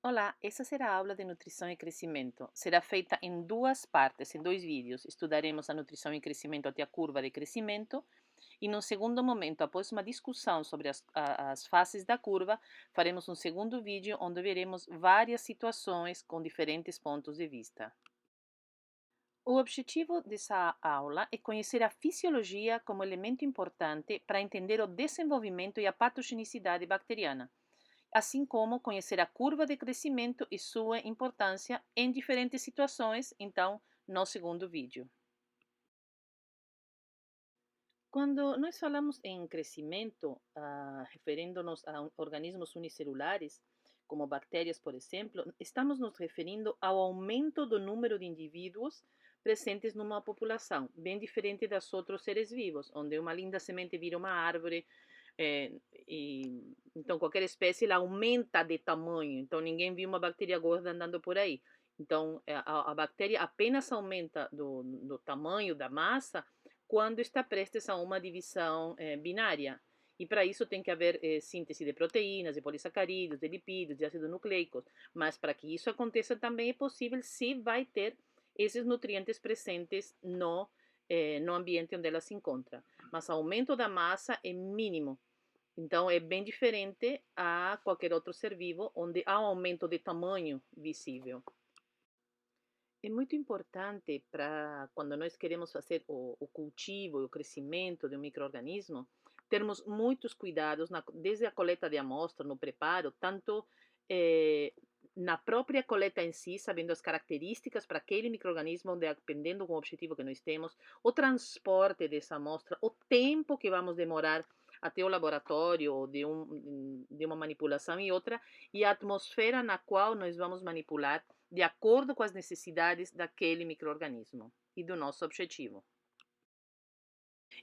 Olá, essa será a aula de nutrição e crescimento. Será feita em duas partes, em dois vídeos. Estudaremos a nutrição e crescimento até a curva de crescimento e, num segundo momento, após uma discussão sobre as faces da curva, faremos um segundo vídeo onde veremos várias situações com diferentes pontos de vista. O objetivo dessa aula é conhecer a fisiologia como elemento importante para entender o desenvolvimento e a patogenicidade bacteriana, assim como conhecer a curva de crescimento e sua importância em diferentes situações, então, no segundo vídeo. Quando nós falamos em crescimento, referindo-nos a organismos unicelulares, como bactérias, por exemplo, estamos nos referindo ao aumento do número de indivíduos presentes numa população, bem diferente dos outros seres vivos, onde uma linda semente vira uma árvore, é, então qualquer espécie ela aumenta de tamanho, então ninguém viu uma bactéria gorda andando por aí. Então a bactéria apenas aumenta do tamanho, da massa, quando está prestes a uma divisão binária. E para isso tem que haver síntese de proteínas, de polissacarídeos, de lipídios, de ácidos nucleicos. Mas para que isso aconteça também é possível se vai ter esses nutrientes presentes no ambiente onde ela se encontra. Mas o aumento da massa é mínimo. Então é bem diferente a qualquer outro ser vivo, onde há um aumento de tamanho visível. É muito importante para quando nós queremos fazer o cultivo e o crescimento de um microorganismo, termos muitos cuidados desde a coleta de amostra, no preparo, tanto na própria coleta em si, sabendo as características para aquele microorganismo, dependendo do objetivo que nós temos, o transporte dessa amostra, o tempo que vamos demorar até o laboratório de uma manipulação e outra, e a atmosfera na qual nós vamos manipular de acordo com as necessidades daquele microorganismo e do nosso objetivo.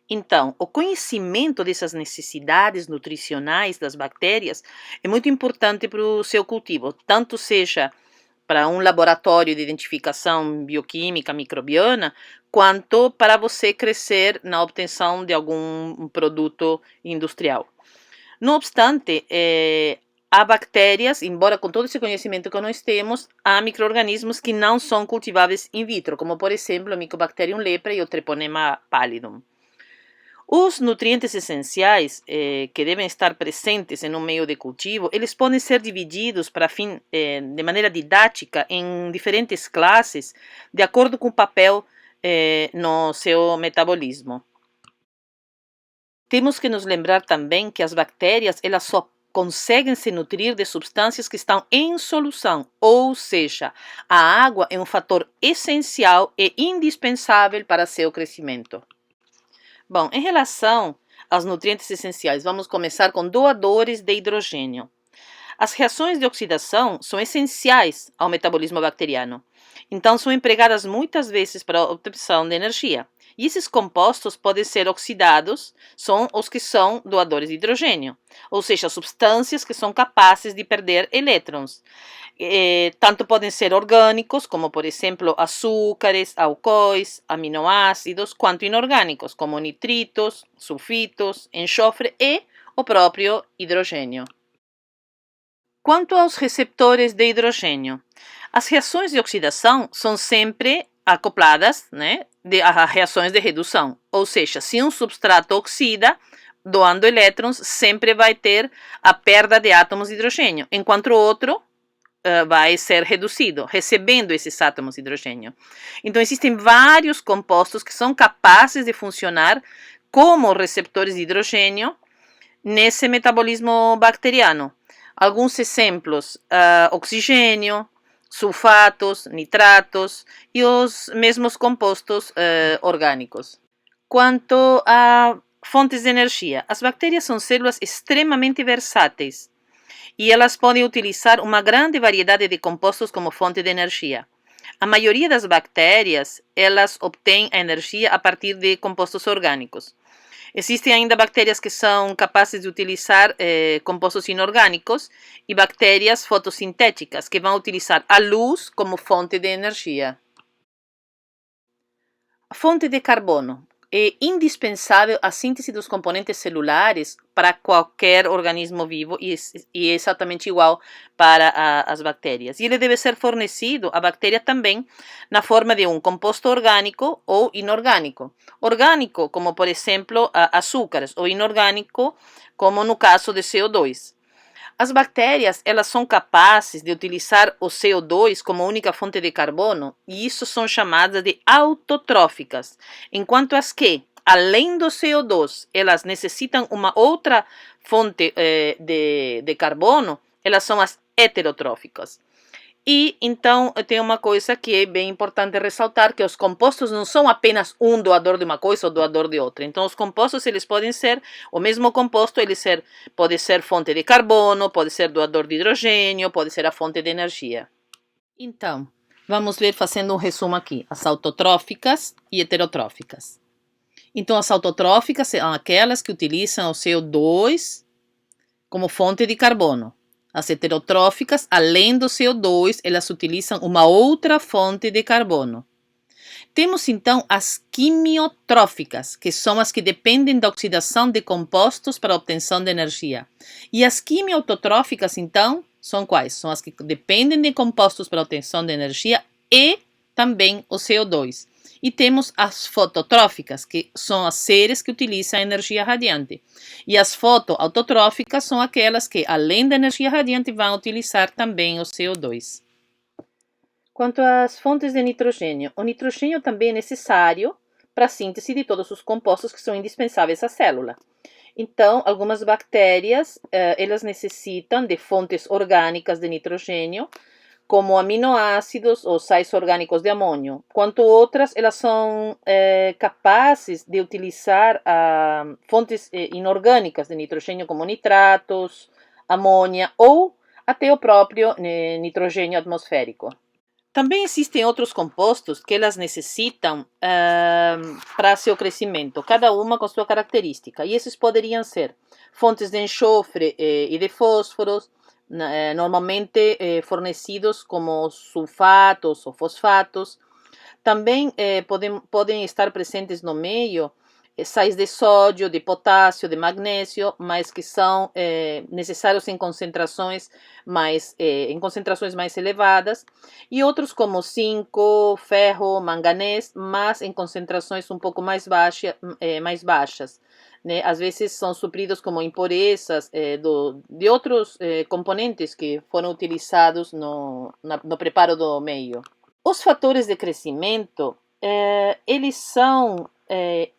Então, o conhecimento dessas necessidades nutricionais das bactérias é muito importante para o seu cultivo, tanto seja para um laboratório de identificação bioquímica microbiana, quanto para você crescer na obtenção de algum produto industrial. Não obstante, há bactérias, embora com todo esse conhecimento que nós temos, há micro-organismos que não são cultiváveis in vitro, como por exemplo o Mycobacterium leprae e o Treponema pallidum. Os nutrientes essenciais que devem estar presentes em um meio de cultivo, eles podem ser divididos de maneira didática em diferentes classes, de acordo com o papel no seu metabolismo. Temos que nos lembrar também que as bactérias elas só conseguem se nutrir de substâncias que estão em solução, ou seja, a água é um fator essencial e indispensável para seu crescimento. Bom, em relação aos nutrientes essenciais, vamos começar com doadores de hidrogênio. As reações de oxidação são essenciais ao metabolismo bacteriano, então são empregadas muitas vezes para a obtenção de energia. E esses compostos podem ser oxidados, são os que são doadores de hidrogênio, ou seja, substâncias que são capazes de perder elétrons. Tanto podem ser orgânicos, como por exemplo açúcares, álcoois, aminoácidos, quanto inorgânicos, como nitritos, sulfitos, enxofre e o próprio hidrogênio. Quanto aos receptores de hidrogênio, as reações de oxidação são sempre acopladas a reações de redução, ou seja, se um substrato oxida, doando elétrons, sempre vai ter a perda de átomos de hidrogênio, enquanto o outro vai ser reduzido, recebendo esses átomos de hidrogênio. Então, existem vários compostos que são capazes de funcionar como receptores de hidrogênio nesse metabolismo bacteriano. Alguns exemplos: oxigênio, sulfatos, nitratos e os mesmos compostos orgânicos. Quanto a fontes de energia, as bactérias são células extremamente versáteis e elas podem utilizar uma grande variedade de compostos como fonte de energia. A maioria das bactérias, elas obtêm a energia a partir de compostos orgânicos. Existem ainda bactérias que são capazes de utilizar compostos inorgânicos e bactérias fotossintéticas que vão utilizar a luz como fonte de energia. A fonte de carbono é indispensável a síntese dos componentes celulares para qualquer organismo vivo e é exatamente igual para as bactérias. E ele deve ser fornecido, a bactéria também, na forma de um composto orgânico ou inorgânico. Orgânico, como por exemplo açúcares, ou inorgânico, como no caso de CO2. As bactérias, elas são capazes de utilizar o CO2 como única fonte de carbono e isso são chamadas de autotróficas, enquanto as que, além do CO2, elas necessitam uma outra fonte de carbono, elas são as heterotróficas. E então tem uma coisa que é bem importante ressaltar, que os compostos não são apenas um doador de uma coisa ou doador de outra. Então os compostos eles podem ser, o mesmo composto pode ser fonte de carbono, pode ser doador de hidrogênio, pode ser a fonte de energia. Então, vamos ver fazendo um resumo aqui, as autotróficas e heterotróficas. Então as autotróficas são aquelas que utilizam o CO2 como fonte de carbono. As heterotróficas, além do CO2, elas utilizam uma outra fonte de carbono. Temos então as quimiotróficas, que são as que dependem da oxidação de compostos para a obtenção de energia. E as quimiotróficas, então, são quais? São as que dependem de compostos para a obtenção de energia e também o CO2. E temos as fototróficas, que são as seres que utilizam a energia radiante. E as fotoautotróficas são aquelas que, além da energia radiante, vão utilizar também o CO2. Quanto às fontes de nitrogênio, o nitrogênio também é necessário para a síntese de todos os compostos que são indispensáveis à célula. Então, algumas bactérias, elas necessitam de fontes orgânicas de nitrogênio, como aminoácidos ou sais orgânicos de amônio, quanto outras, elas são capazes de utilizar fontes inorgânicas de nitrogênio, como nitratos, amônia ou até o próprio nitrogênio atmosférico. Também existem outros compostos que elas necessitam para seu crescimento, cada uma com sua característica, e esses poderiam ser fontes de enxofre e de fósforos, normalmente fornecidos como sulfatos ou fosfatos. Também podem estar presentes no meio sais de sódio, de potássio, de magnésio, mas que são necessários em concentrações mais elevadas, e outros como zinco, ferro, manganês, mas em concentrações um pouco mais baixas. Né? Às vezes são supridos como impurezas de outros componentes que foram utilizados no preparo do meio. Os fatores de crescimento, eles são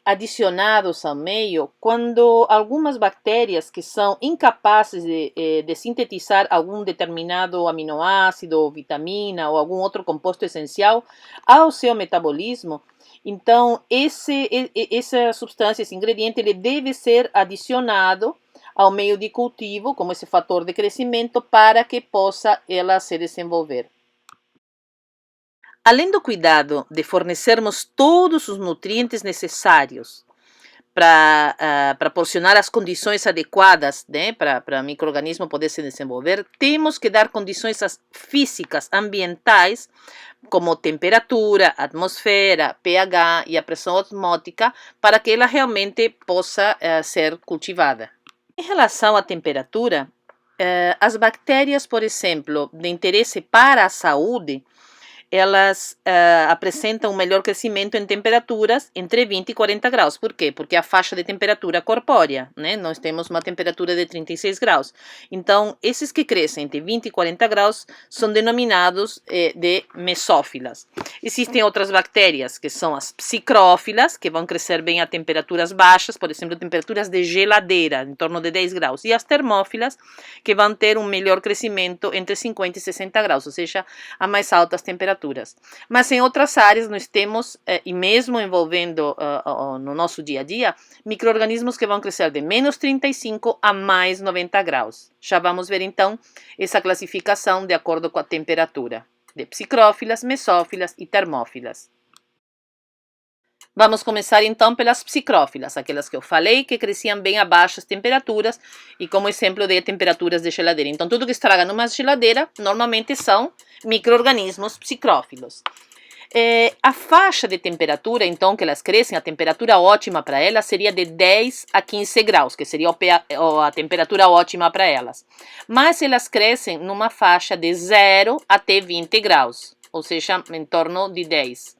adicionados ao meio quando algumas bactérias que são incapazes de sintetizar algum determinado aminoácido, ou vitamina ou algum outro composto essencial ao seu metabolismo. Então, essa substância, esse ingrediente, ele deve ser adicionado ao meio de cultivo, como esse fator de crescimento, para que possa ela se desenvolver. Além do cuidado de fornecermos todos os nutrientes necessários para proporcionar as condições adequadas, né, para o micro-organismo poder se desenvolver, temos que dar condições físicas, ambientais, como temperatura, atmosfera, pH e a pressão osmótica, para que ela realmente possa ser cultivada. Em relação à temperatura, as bactérias, por exemplo, de interesse para a saúde, elas apresentam um melhor crescimento em temperaturas entre 20 e 40 graus. Por quê? Porque a faixa de temperatura corpórea, né? Nós temos uma temperatura de 36 graus. Então, esses que crescem entre 20 e 40 graus são denominados de mesófilas. Existem outras bactérias, que são as psicrófilas, que vão crescer bem a temperaturas baixas, por exemplo, temperaturas de geladeira, em torno de 10 graus. E as termófilas, que vão ter um melhor crescimento entre 50 e 60 graus, ou seja, a mais altas temperaturas. Mas em outras áreas nós temos, e mesmo envolvendo no nosso dia a dia, micro-organismos que vão crescer de menos 35 a mais 90 graus. Já vamos ver então essa classificação de acordo com a temperatura de psicrófilas, mesófilas e termófilas. Vamos começar então pelas psicrófilas, aquelas que eu falei que cresciam bem a baixas temperaturas e como exemplo de temperaturas de geladeira. Então tudo que estraga numa geladeira normalmente são micro-organismos psicrófilos. A faixa de temperatura, então, que elas crescem, a temperatura ótima para elas seria de 10 a 15 graus, que seria a temperatura ótima para elas. Mas elas crescem numa faixa de 0 até 20 graus, ou seja, em torno de 10.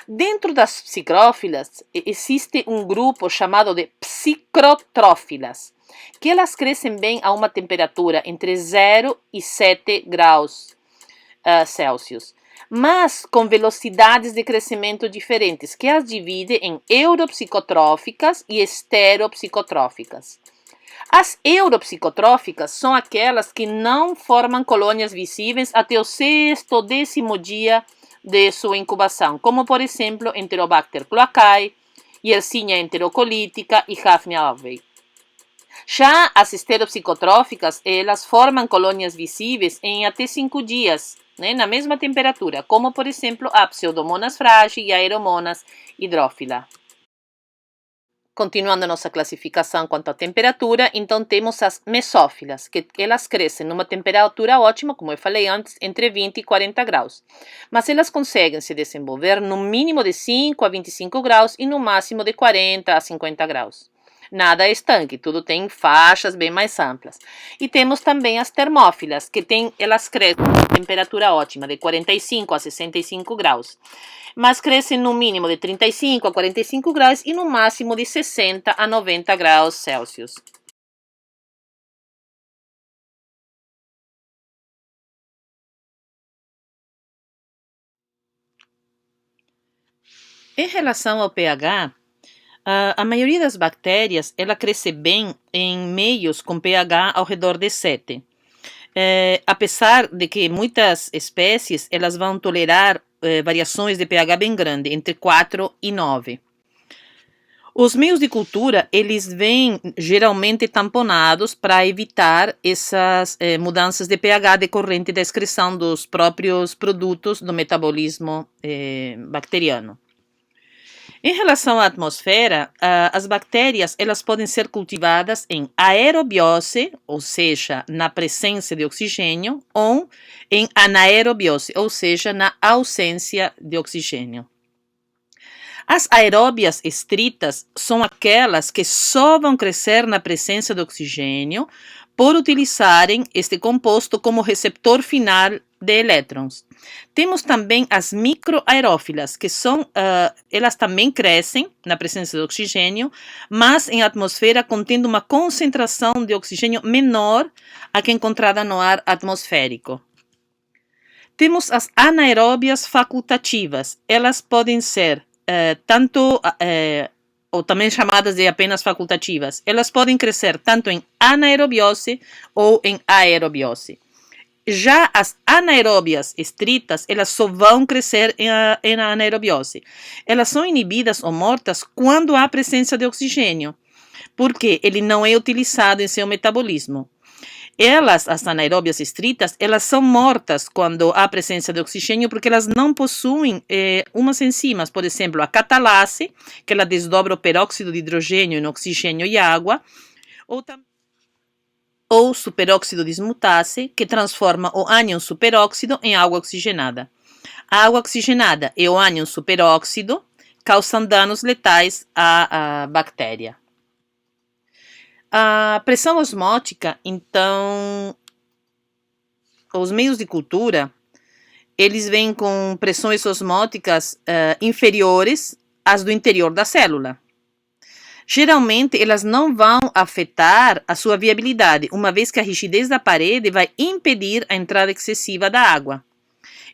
Dentro das psicrófilas, existe um grupo chamado de psicrotrófilas, que elas crescem bem a uma temperatura entre 0 e 7 graus Celsius, mas com velocidades de crescimento diferentes, que as divide em europsicotróficas e esteropsicotróficas. As europsicotróficas são aquelas que não formam colônias visíveis até o 6º ou 10º dia de sua incubação, como por exemplo Enterobacter cloacae, Yersinia enterocolítica e Hafnia alvei. Já as esteropsicotróficas, elas formam colônias visíveis em até 5 dias, né, na mesma temperatura, como por exemplo a Pseudomonas fragile e a Aeromonas hydrophila. Continuando a nossa classificação quanto à temperatura, então temos as mesófilas, que elas crescem numa temperatura ótima, como eu falei antes, entre 20 e 40 graus. Mas elas conseguem se desenvolver no mínimo de 5 a 25 graus e no máximo de 40 a 50 graus. Nada é estanque, tudo tem faixas bem mais amplas. E temos também as termófilas, que elas crescem a temperatura ótima de 45 a 65 graus, mas crescem no mínimo de 35 a 45 graus e no máximo de 60 a 90 graus Celsius. Em relação ao pH, a maioria das bactérias ela cresce bem em meios com pH ao redor de 7. Apesar de que muitas espécies elas vão tolerar variações de pH bem grandes, entre 4 e 9. Os meios de cultura eles vêm geralmente tamponados para evitar essas mudanças de pH decorrente da excreção dos próprios produtos do metabolismo bacteriano. Em relação à atmosfera, as bactérias elas podem ser cultivadas em aerobiose, ou seja, na presença de oxigênio, ou em anaerobiose, ou seja, na ausência de oxigênio. As aeróbias estritas são aquelas que só vão crescer na presença de oxigênio por utilizarem este composto como receptor final de elétrons. Temos também as microaerófilas, que elas também crescem na presença de oxigênio, mas em atmosfera contendo uma concentração de oxigênio menor a que encontrada no ar atmosférico. Temos as anaeróbias facultativas. Elas podem ser ou também chamadas de apenas facultativas. Elas podem crescer tanto em anaerobiose ou em aerobiose. Já as anaeróbias estritas, elas só vão crescer em anaerobiose. Elas são inibidas ou mortas quando há presença de oxigênio, porque ele não é utilizado em seu metabolismo. As anaeróbias estritas, elas são mortas quando há presença de oxigênio, porque elas não possuem umas enzimas, por exemplo, a catalase, que ela desdobra o peróxido de hidrogênio em oxigênio e água, ou superóxido dismutase, que transforma o ânion superóxido em água oxigenada. A água oxigenada e o ânion superóxido causam danos letais à bactéria. A pressão osmótica, então, os meios de cultura, eles vêm com pressões osmóticas inferiores às do interior da célula. Geralmente, elas não vão afetar a sua viabilidade, uma vez que a rigidez da parede vai impedir a entrada excessiva da água.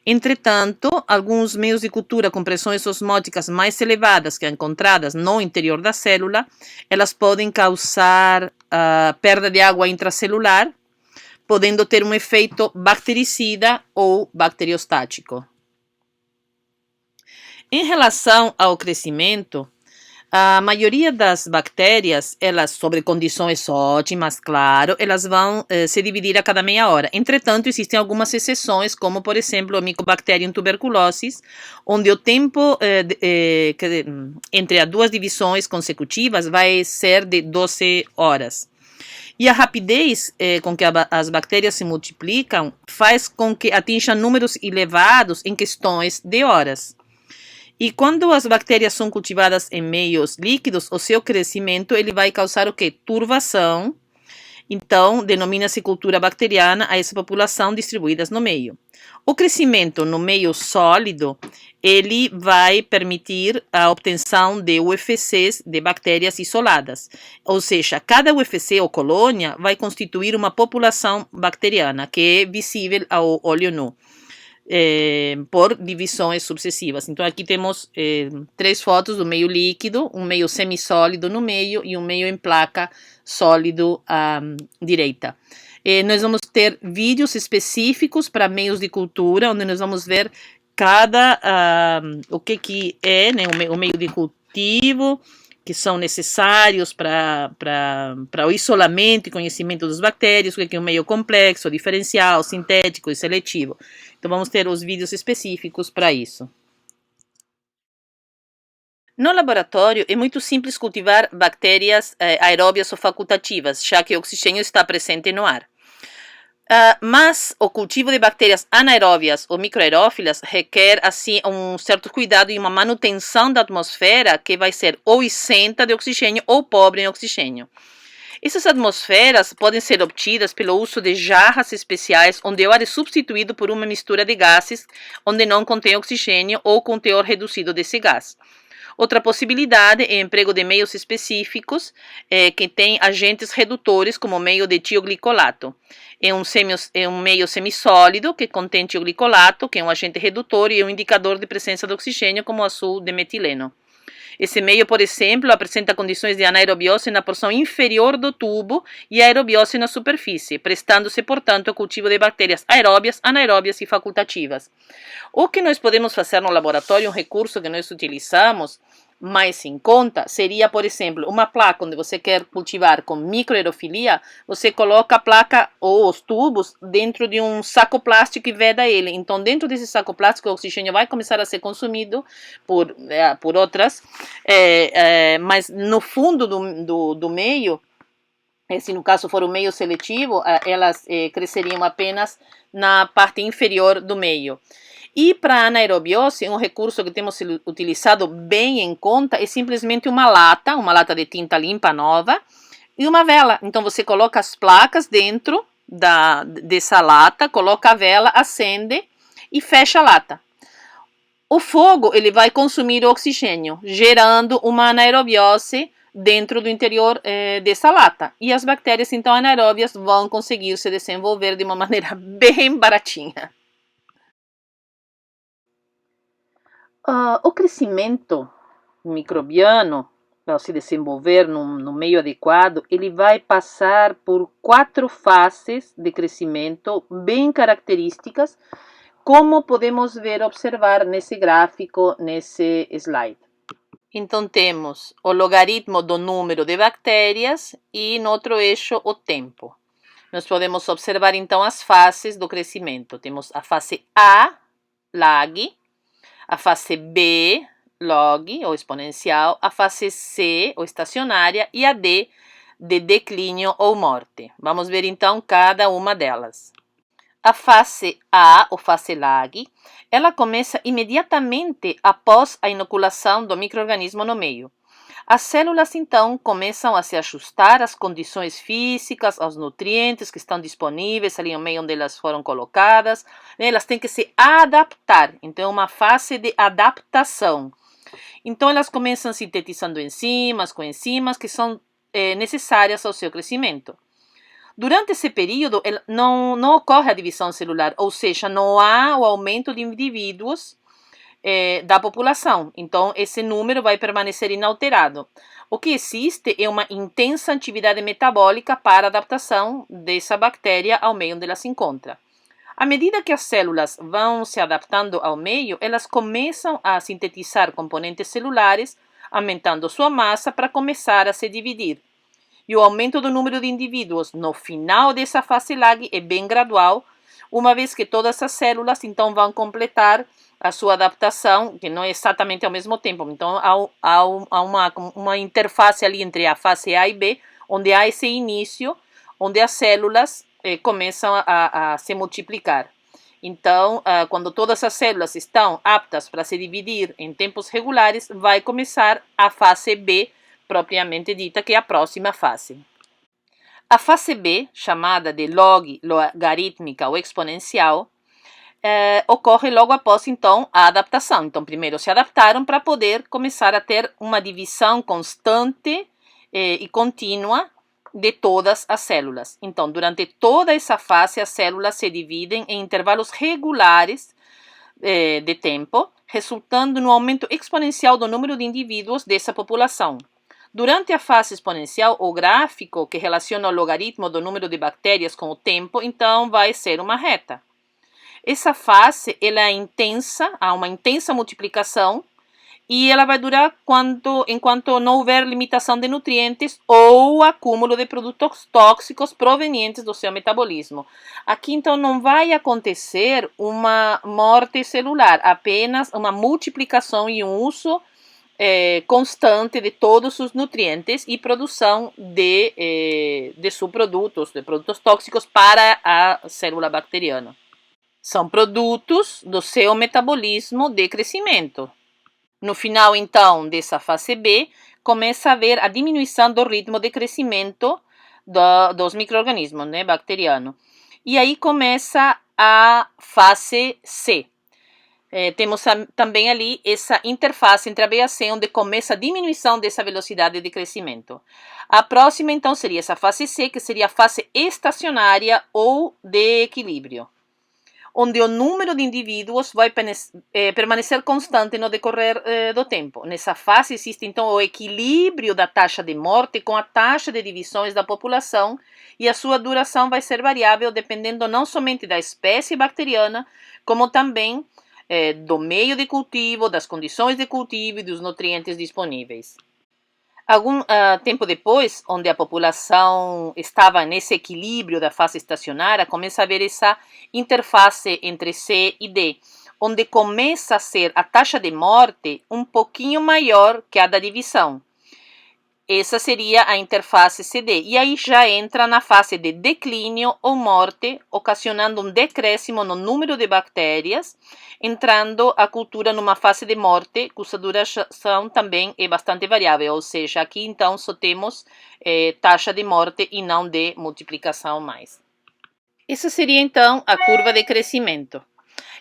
Entretanto, alguns meios de cultura com pressões osmóticas mais elevadas que encontradas no interior da célula, elas podem causar perda de água intracelular, podendo ter um efeito bactericida ou bacteriostático. Em relação ao crescimento, a maioria das bactérias, elas, sobre condições ótimas, claro, elas vão se dividir a cada meia hora. Entretanto, existem algumas exceções, como, por exemplo, a Mycobacterium tuberculosis, onde o tempo entre as duas divisões consecutivas vai ser de 12 horas. E a rapidez com que as bactérias se multiplicam faz com que atinjam números elevados em questões de horas. E quando as bactérias são cultivadas em meios líquidos, o seu crescimento ele vai causar o quê? Turvação. Então, denomina-se cultura bacteriana a essa população distribuídas no meio. O crescimento no meio sólido, ele vai permitir a obtenção de UFCs de bactérias isoladas. Ou seja, cada UFC ou colônia vai constituir uma população bacteriana que é visível ao olho nu. Por divisões sucessivas. Então, aqui temos 3 fotos do meio líquido, um meio semissólido no meio e um meio em placa sólido à direita. Nós vamos ter vídeos específicos para meios de cultura, onde nós vamos ver o que é, né, o meio de cultivo, que são necessários para o isolamento e conhecimento das bactérias, o que é um meio complexo, diferencial, sintético e seletivo. Então, vamos ter os vídeos específicos para isso. No laboratório, é muito simples cultivar bactérias aeróbias ou facultativas, já que o oxigênio está presente no ar. Mas o cultivo de bactérias anaeróbias ou microaerófilas requer, assim, um certo cuidado e uma manutenção da atmosfera que vai ser ou isenta de oxigênio ou pobre em oxigênio. Essas atmosferas podem ser obtidas pelo uso de jarras especiais onde o ar é substituído por uma mistura de gases onde não contém oxigênio ou com teor reduzido desse gás. Outra possibilidade é o emprego de meios específicos que têm agentes redutores como meio de tioglicolato. É um meio semissólido que contém tioglicolato, que é um agente redutor e um indicador de presença de oxigênio como o azul de metileno. Esse meio, por exemplo, apresenta condições de anaerobiose na porção inferior do tubo e aerobiose na superfície, prestando-se, portanto, ao cultivo de bactérias aeróbias, anaeróbias e facultativas. O que nós podemos fazer no laboratório, um recurso que nós utilizamos mais em conta, seria, por exemplo, uma placa onde você quer cultivar com microaerofilia, você coloca a placa ou os tubos dentro de um saco plástico e veda ele. Então, dentro desse saco plástico, o oxigênio vai começar a ser consumido por outras, mas no fundo do meio, se no caso for um meio seletivo, elas cresceriam apenas na parte inferior do meio. E para a anaerobiose, um recurso que temos utilizado bem em conta é simplesmente uma lata de tinta limpa nova e uma vela. Então você coloca as placas dentro dessa lata, coloca a vela, acende e fecha a lata. O fogo ele vai consumir o oxigênio, gerando uma anaerobiose dentro do interior dessa lata. E as bactérias então anaeróbias vão conseguir se desenvolver de uma maneira bem baratinha. O crescimento microbiano, ao se desenvolver no meio adequado, ele vai passar por 4 fases de crescimento bem características, como podemos observar nesse gráfico, nesse slide. Então, temos o logaritmo do número de bactérias e, no outro eixo, o tempo. Nós podemos observar, então, as fases do crescimento. Temos a fase A, lag, a fase B, log, ou exponencial, a fase C, ou estacionária, e a D, de declínio ou morte. Vamos ver, então, cada uma delas. A fase A, ou fase lag, ela começa imediatamente após a inoculação do micro-organismo no meio. As células, então, começam a se ajustar às condições físicas, aos nutrientes que estão disponíveis ali no meio onde elas foram colocadas. Elas têm que se adaptar. Então, é uma fase de adaptação. Então, elas começam sintetizando enzimas, coenzimas, que são necessárias ao seu crescimento. Durante esse período, não ocorre a divisão celular, ou seja, não há o aumento de indivíduos da população. Então, esse número vai permanecer inalterado. O que existe é uma intensa atividade metabólica para a adaptação dessa bactéria ao meio onde ela se encontra. À medida que as células vão se adaptando ao meio, elas começam a sintetizar componentes celulares, aumentando sua massa para começar a se dividir. E o aumento do número de indivíduos no final dessa fase lag é bem gradual, uma vez que todas as células então vão completar a sua adaptação, que não é exatamente ao mesmo tempo. Então, há uma interface ali entre a fase A e B, onde há esse início, onde as células começam a se multiplicar. Então, quando todas as células estão aptas para se dividir em tempos regulares, vai começar a fase B, propriamente dita, que é a próxima fase. A fase B, chamada de log, logarítmica ou exponencial, ocorre logo após, então, a adaptação. Então, primeiro se adaptaram para poder começar a ter uma divisão constante e contínua de todas as células. Então, durante toda essa fase, as células se dividem em intervalos regulares de tempo, resultando no aumento exponencial do número de indivíduos dessa população. Durante a fase exponencial, o gráfico que relaciona o logaritmo do número de bactérias com o tempo, então, vai ser uma reta. Essa fase ela é intensa, há uma intensa multiplicação, e ela vai durar enquanto não houver limitação de nutrientes ou acúmulo de produtos tóxicos provenientes do seu metabolismo. Aqui, então, não vai acontecer uma morte celular, apenas uma multiplicação e um uso constante de todos os nutrientes e produção de subprodutos, de produtos tóxicos para a célula bacteriana. São produtos do seu metabolismo de crescimento. No final, então, dessa fase B, começa a haver a diminuição do ritmo de crescimento dos micro-organismos, né, bacteriano. E aí começa a fase C. Temos também ali essa interface entre A, B e C, onde começa a diminuição dessa velocidade de crescimento. A próxima, então, seria essa fase C, que seria a fase estacionária ou de equilíbrio, onde o número de indivíduos vai permanecer constante no decorrer do tempo. Nessa fase existe, então, o equilíbrio da taxa de morte com a taxa de divisões da população, e a sua duração vai ser variável dependendo não somente da espécie bacteriana, como também do meio de cultivo, das condições de cultivo e dos nutrientes disponíveis. Algum tempo depois, onde a população estava nesse equilíbrio da fase estacionária, começa a haver essa interface entre C e D, onde começa a ser a taxa de morte um pouquinho maior que a da divisão. Essa seria a interface CD. E aí já entra na fase de declínio ou morte, ocasionando um decréscimo no número de bactérias, entrando a cultura numa fase de morte, cuja duração também é bastante variável. Ou seja, aqui então só temos taxa de morte e não de multiplicação mais. Essa seria então a curva de crescimento.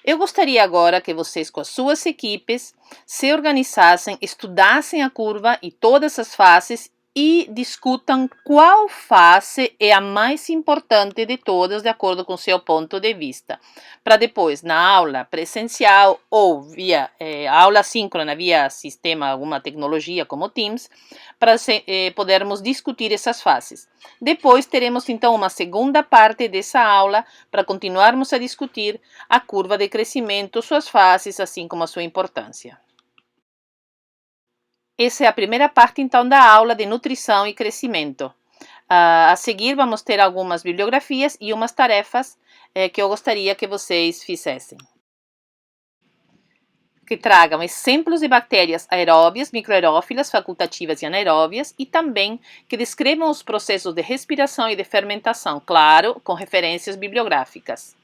Eu gostaria agora que vocês, com as suas equipes, se organizassem, estudassem a curva e todas as fases e discutam qual fase é a mais importante de todas, de acordo com seu ponto de vista. Para depois, na aula presencial ou via aula síncrona, via sistema, alguma tecnologia como Teams, para podermos discutir essas fases. Depois teremos então uma segunda parte dessa aula para continuarmos a discutir a curva de crescimento, suas fases, assim como a sua importância. Essa é a primeira parte, então, da aula de nutrição e crescimento. A seguir, vamos ter algumas bibliografias e umas tarefas que eu gostaria que vocês fizessem. Que tragam exemplos de bactérias aeróbias, microaerófilas, facultativas e anaeróbias, e também que descrevam os processos de respiração e de fermentação, claro, com referências bibliográficas.